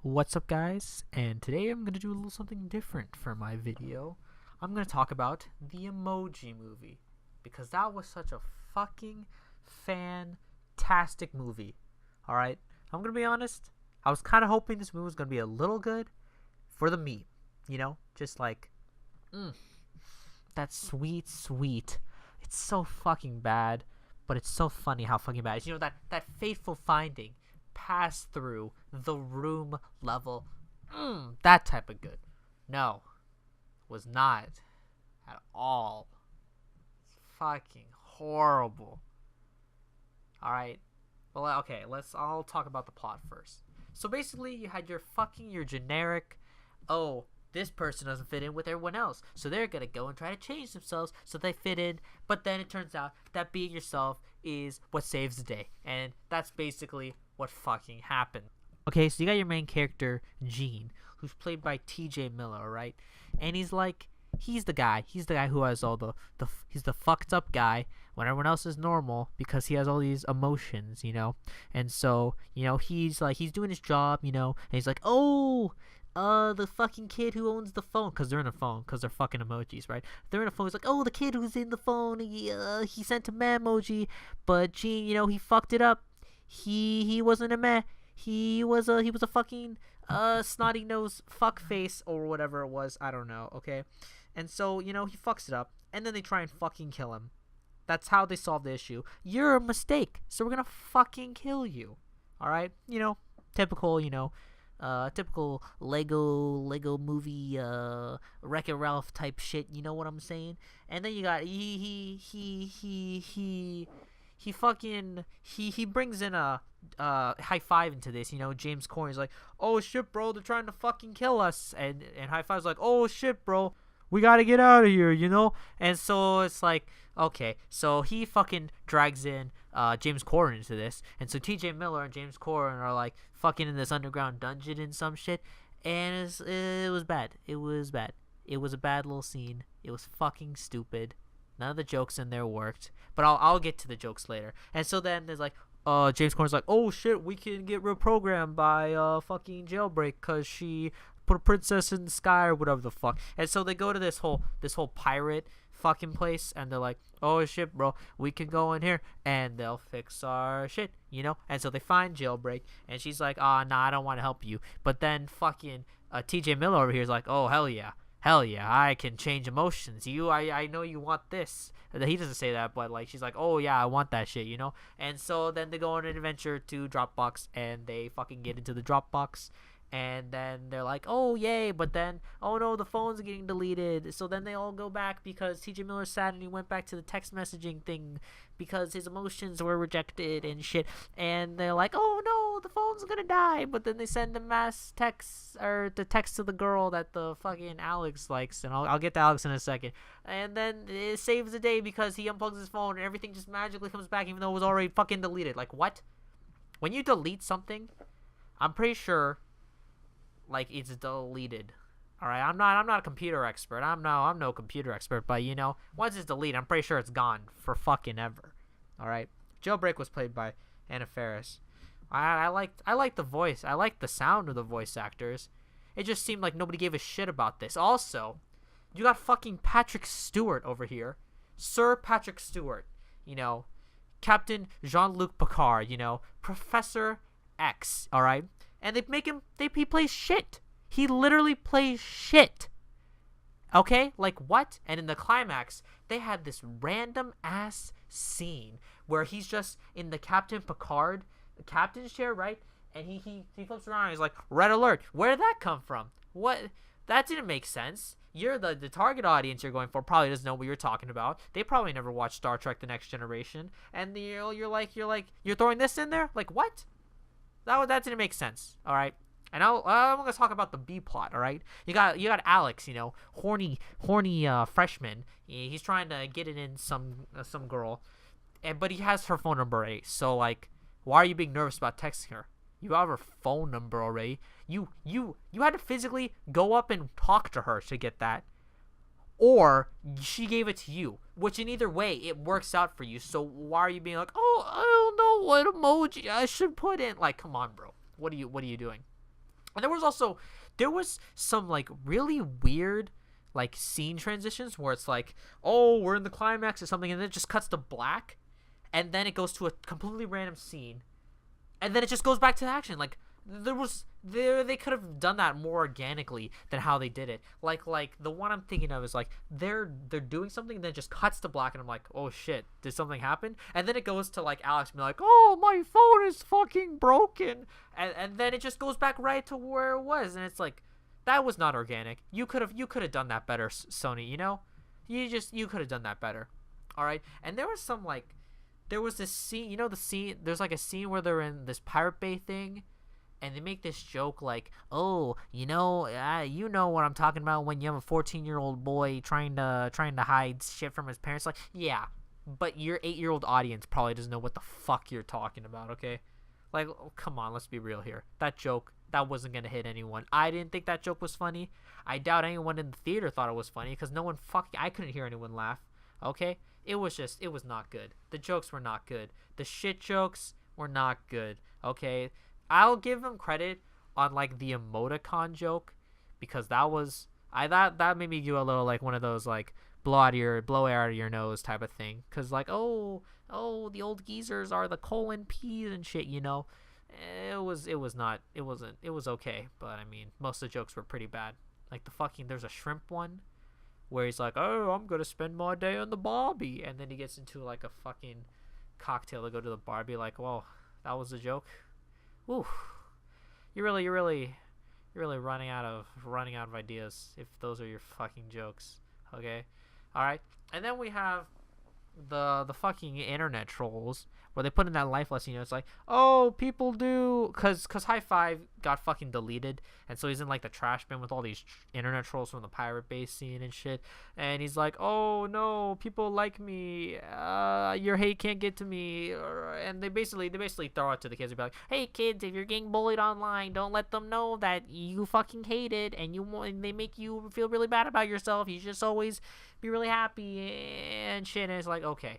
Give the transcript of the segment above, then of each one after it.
What's up, guys? And today I'm going to do a little something different for my video. I'm going to talk about the Emoji Movie because that was such a fucking fantastic movie. Alright? I'm going to be honest. I was kind of hoping this movie was going to be a little good for the meme. You know? Just like, that sweet. It's so fucking bad, but it's so funny how fucking bad it is. You know, that fateful finding pass through the room level. That type of good. No, was not at all. It's fucking horrible. Alright. Well, okay, I'll talk about the plot first. So basically, you had your generic, oh, this person doesn't fit in with everyone else, so they're gonna go and try to change themselves so they fit in, but then it turns out that being yourself is what saves the day, and that's basically what fucking happened. Okay, so you got your main character, Gene, who's played by TJ Miller, right? And he's the guy who has all he's the fucked up guy when everyone else is normal because he has all these emotions, you know? And so, you know, he's doing his job, you know, and he's like, oh, the fucking kid who owns the phone, because they're in a phone, because they're fucking emojis, right? They're in a phone. He's like, oh, the kid who's in the phone, he sent a meh emoji, but Gene, you know, he fucked it up. He wasn't a meh. He was a fucking snotty nose fuck face or whatever it was. I don't know. Okay, and so you know he fucks it up, and then they try and fucking kill him. That's how they solve the issue. You're a mistake, so we're gonna fucking kill you. All right, you know, typical. You know. Typical Lego movie, Wreck-It Ralph type shit. You know what I'm saying? And then you got he brings in a High Five into this. You know, James Corden's like, oh shit, bro, they're trying to fucking kill us, and High Five's like, oh shit, bro, we gotta get out of here, you know? And so it's like, okay, so he fucking drags in James Corden into this, and so TJ Miller and James Corden are like fucking in this underground dungeon and some shit, and it was bad. It was a bad little scene. It was fucking stupid. None of the jokes in there worked, but I'll get to the jokes later. And so then there's like, James Corden's like, oh shit, we can get reprogrammed by fucking Jailbreak because she put a princess in the sky or whatever the fuck. And so they go to this whole pirate fucking place, and they're like, oh shit, bro, we can go in here and they'll fix our shit, you know? And so they find Jailbreak, and she's like, nah, I don't want to help you. But then fucking TJ Miller over here is like, oh hell yeah, I can change emotions. I know you want this. He doesn't say that, but like she's like, oh yeah, I want that shit, you know? And so then they go on an adventure to Dropbox, and they fucking get into the Dropbox, and then they're like, oh yay, but then, oh no, the phone's getting deleted. So then they all go back because TJ Miller's sad, and he went back to the text messaging thing because his emotions were rejected and shit. And they're like, oh no, the phone's gonna die. But then they send a mass text, or the text to the girl that the fucking Alex likes, and I'll get to Alex in a second. And then it saves the day because he unplugs his phone and everything just magically comes back even though it was already fucking deleted. Like, what? When you delete something, I'm pretty sure like it's deleted. All right, I'm not a computer expert. I'm no computer expert, but you know, once it's deleted, I'm pretty sure it's gone for fucking ever. All right. Jailbreak was played by Anna Faris. I liked the voice. I liked the sound of the voice actors. It just seemed like nobody gave a shit about this. Also, you got fucking Patrick Stewart over here, Sir Patrick Stewart. You know, Captain Jean-Luc Picard. You know, Professor X. All right. And he plays shit. He literally plays shit. Okay? Like, what? And in the climax, they had this random ass scene where he's just in the Captain Picard, the captain's chair, right? And he flips around and he's like, red alert. Where did that come from? What? That didn't make sense. You're the target audience you're going for probably doesn't know what you're talking about. They probably never watched Star Trek The Next Generation. And you're throwing this in there? Like, what? That didn't make sense. All right, and I'm gonna talk about the B plot. All right, you got Alex, you know, horny freshman. He's trying to get it in some girl, but he has her phone number already. So like, why are you being nervous about texting her? You have her phone number already. You had to physically go up and talk to her to get that, or she gave it to you. Which in either way, it works out for you. So why are you being like, oh, I don't know what emoji I should put in? Like, come on, bro. What are you doing? And there was some like really weird like scene transitions where it's like, oh, we're in the climax or something, and then it just cuts to black, and then it goes to a completely random scene, and then it just goes back to action. Like they could have done that more organically than how they did it. Like the one I'm thinking of is like they're doing something and then it just cuts to black and I'm like, oh shit, did something happen? And then it goes to like Alex being like, oh, my phone is fucking broken, and then it just goes back right to where it was, and it's like, that was not organic. You could have done that better, Sony. You could have done that better. All right. And there was this scene. The scene. There's like a scene where they're in this Pirate Bay thing, and they make this joke like, oh, you know what I'm talking about when you have a 14-year-old boy trying to hide shit from his parents. Like, yeah, but your 8-year-old audience probably doesn't know what the fuck you're talking about. Okay. Like, oh, come on, let's be real here. That joke, that wasn't going to hit anyone. I didn't think that joke was funny. I doubt anyone in the theater thought it was funny because I couldn't hear anyone laugh. Okay? It was not good. The jokes were not good. The shit jokes were not good. Okay? I'll give them credit on like the emoticon joke because that made me do a little like one of those like blow air out of your nose type of thing. Cause like, oh, the old geezers are the colon peas and shit, It was okay, but I mean, most of the jokes were pretty bad. Like there's a shrimp one where he's like, oh, I'm gonna spend my day on the Barbie, and then he gets into like a fucking cocktail to go to the Barbie. Like, well, that was a joke. Ooh, you're really running out of ideas if those are your fucking jokes. Okay, all right, and then we have the fucking internet trolls where they put in that life lesson. It's like, oh, people do cause High Five got fucking deleted, and so he's in like the trash bin with all these internet trolls from the Pirate Bay scene and shit, and he's like, oh no, people like me, your hate can't get to me, and they basically throw it to the kids and be like, hey kids, if you're getting bullied online, don't let them know that you fucking hate it, and they make you feel really bad about yourself. You just always be really happy and shit. And it's like, okay,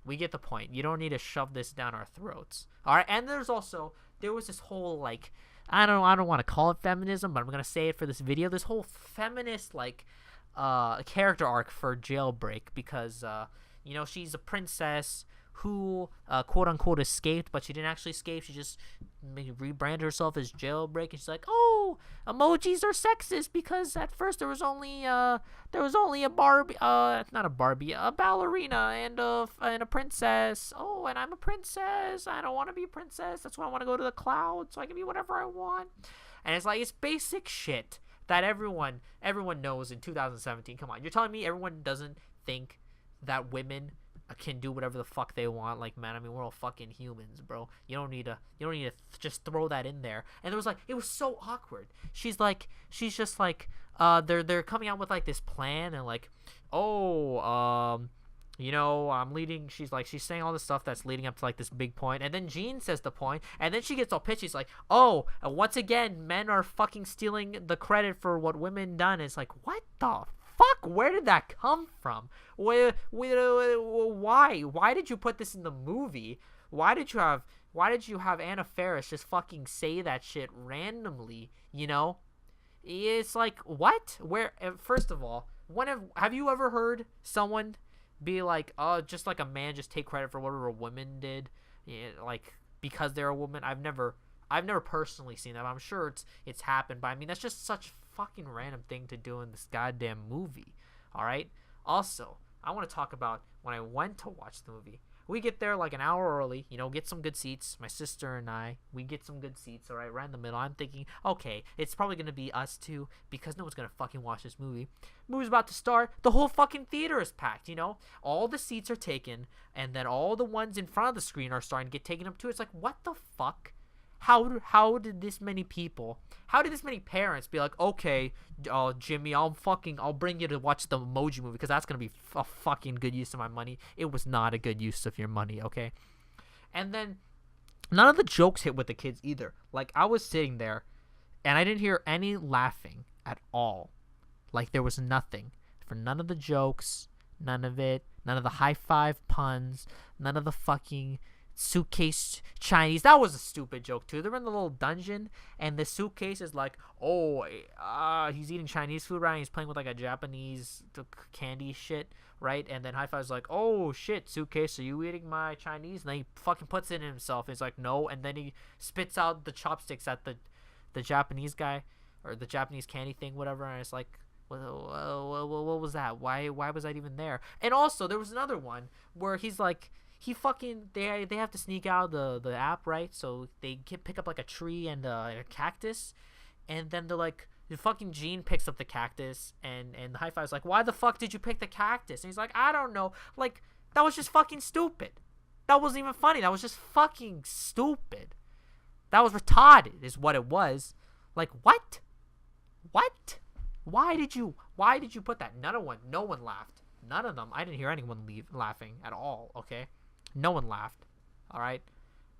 we get the point. You don't need to shove this down our throats. All right. And there was this whole like, I don't want to call it feminism, but I'm gonna say it for this video. This whole feminist like character arc for Jailbreak because she's a princess who quote unquote escaped, but she didn't actually escape. She just rebranded herself as Jailbreak, and she's like, oh, emojis are sexist because at first there was only a Barbie, not a Barbie, a ballerina and a princess. Oh, and I'm a princess. I don't want to be a princess. That's why I want to go to the clouds so I can be whatever I want. And it's like, it's basic shit that everyone knows in 2017. Come on, you're telling me everyone doesn't think that women can do whatever the fuck they want? Like, man, I mean, we're all fucking humans, bro. You don't need to just throw that in there. And it was so awkward. She's just like, they're coming out with like this plan and like, oh, I'm leading. She's saying all this stuff that's leading up to like this big point, and then Jean says the point, and then she gets all pissed. She's like, oh, once again, men are fucking stealing the credit for what women done. It's like, what the fuck? Where did that come from? Why did you put this in the movie? Why did you have Anna Faris just fucking say that shit randomly? It's like, what? Where? First of all, have you ever heard someone be like, oh, just like a man just take credit for whatever a woman did, like because they're a woman? I've never personally seen that, but I'm sure it's happened. But I mean, that's just such fucking random thing to do in this goddamn movie. All right. Also, I want to talk about when I went to watch the movie. We get there like an hour early, get some good seats. My sister and I, we get some good seats, all right, right in the middle. I'm thinking, okay, it's probably going to be us two because no one's going to fucking watch this movie. Movie's about to start. The whole fucking theater is packed, All the seats are taken, and then all the ones in front of the screen are starting to get taken up too. It's like, what the fuck? How did this many parents be like, okay, Jimmy, I'll bring you to watch the Emoji Movie because that's going to be a fucking good use of my money. It was not a good use of your money, okay? And then none of the jokes hit with the kids either. Like, I was sitting there and I didn't hear any laughing at all. Like, there was nothing for none of the jokes, none of it, none of the high five puns, none of the fucking suitcase Chinese. That was a stupid joke too. They're in the little dungeon, and the suitcase is like, oh, he's eating Chinese food, right? And he's playing with like a Japanese candy shit, right? And then High Five's like, oh shit, suitcase, are you eating my Chinese? And then he fucking puts it in himself. And he's like, no. And then he spits out the chopsticks at the Japanese guy, or the Japanese candy thing, whatever. And it's like, what was that? Why was that even there? And also, there was another one where he's like, they have to sneak out the app, right? So they pick up like a tree and a cactus, and then they're like, the fucking Gene picks up the cactus, and the High Five's like, why the fuck did you pick the cactus? And he's like, I don't know. Like, that was just fucking stupid. That wasn't even funny. That was just fucking stupid. That was retarded, is what it was. Like, what? Why did you put that? No one laughed. None of them. I didn't hear anyone laughing at all. Okay. No one laughed. All right.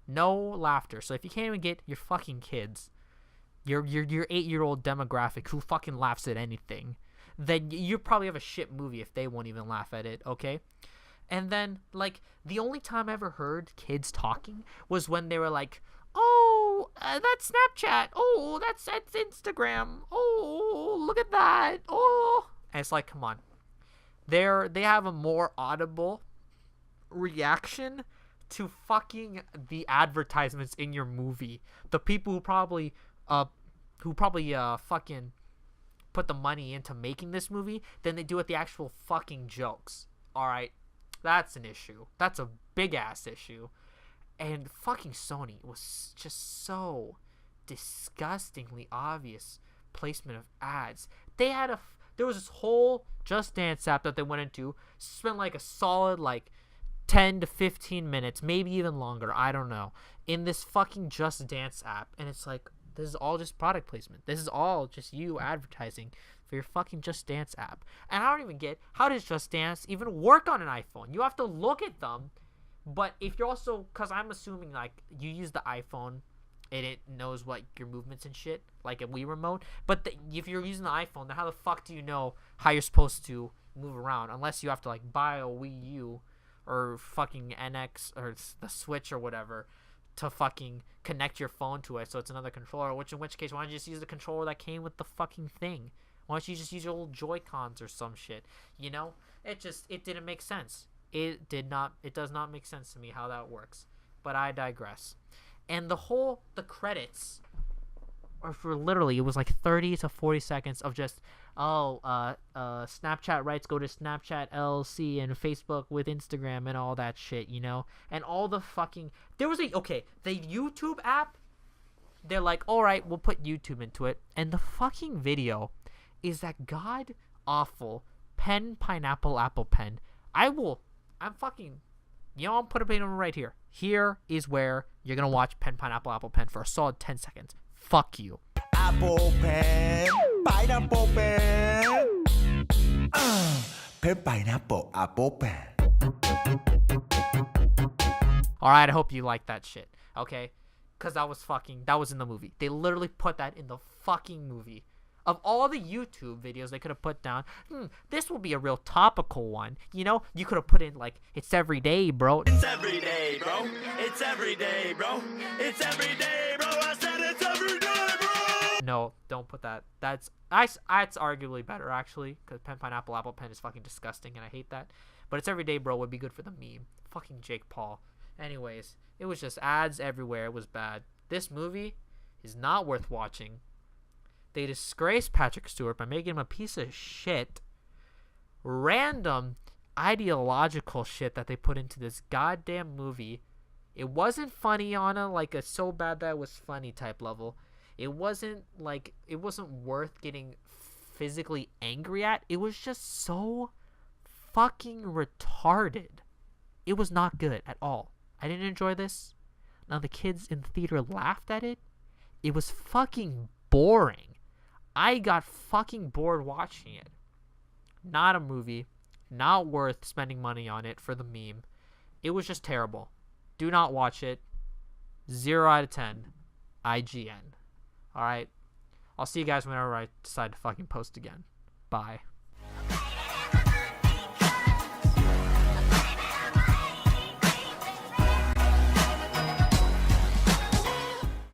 No laughter. So if you can't even get your fucking kids, your 8-year-old demographic who fucking laughs at anything, then you probably have a shit movie if they won't even laugh at it. Okay. And then, like, the only time I ever heard kids talking was when they were like, oh, that's Snapchat. Oh, that's Instagram. Oh, look at that. Oh, and it's like, come on. They have a more audible reaction to fucking the advertisements in your movie. The people who probably fucking put the money into making this movie than they do with the actual fucking jokes. All right, that's an issue. That's a big ass issue. And fucking Sony was just so disgustingly obvious placement of ads. There was this whole Just Dance app that they went into, spent like a solid like 10 to 15 minutes, maybe even longer, I don't know, in this fucking Just Dance app. And it's like, this is all just product placement. This is all just you advertising for your fucking Just Dance app. And I don't even get, how does Just Dance even work on an iPhone? You have to look at them. But if you're also, because I'm assuming like you use the iPhone and it knows what your movements and shit, like a Wii remote. But if you're using the iPhone, then how the fuck do you know how you're supposed to move around? Unless you have to like buy a Wii U or fucking NX or the Switch or whatever to fucking connect your phone to it, so it's another controller. In which case, why don't you just use the controller that came with the fucking thing? Why don't you just use your old Joy-Cons or some shit? You know, it didn't make sense. It does not make sense to me how that works. But I digress. And the credits are for literally, it was like 30 to 40 seconds of just, Snapchat rights go to Snapchat LLC and Facebook with Instagram and all that shit, you know? And all the fucking, the YouTube app, they're like, alright, we'll put YouTube into it. And the fucking video is that god awful pen, pineapple, apple pen. I'm fucking, you know, I'll put a pin right here. Here is where you're gonna watch pen, pineapple, apple pen for a solid 10 seconds. Fuck you. Apple pen, pineapple pen. Pen, pineapple, apple pen. Alright, I hope you like that shit. Okay? Because that was in the movie. They literally put that in the fucking movie. Of all the YouTube videos they could have put down, this will be a real topical one. You know, you could have put in like, it's every day, bro. It's every day, bro. It's every day, bro. It's every day, bro. I said it's every day, bro. No, don't put that. It's arguably better actually, because pen, pineapple, apple pen is fucking disgusting, and I hate that. But it's every day, bro would be good for the meme. Fucking Jake Paul. Anyways, it was just ads everywhere. It was bad. This movie is not worth watching. They disgraced Patrick Stewart by making him a piece of shit. Random ideological shit that they put into this goddamn movie. It wasn't funny on a so bad that it was funny type level. It wasn't worth getting physically angry at. It was just so fucking retarded. It was not good at all. I didn't enjoy this. Now the kids in the theater laughed at it. It was fucking boring. I got fucking bored watching it. Not a movie. Not worth spending money on it for the meme. It was just terrible. Do not watch it. 0 out of 10. IGN. Alright? I'll see you guys whenever I decide to fucking post again. Bye.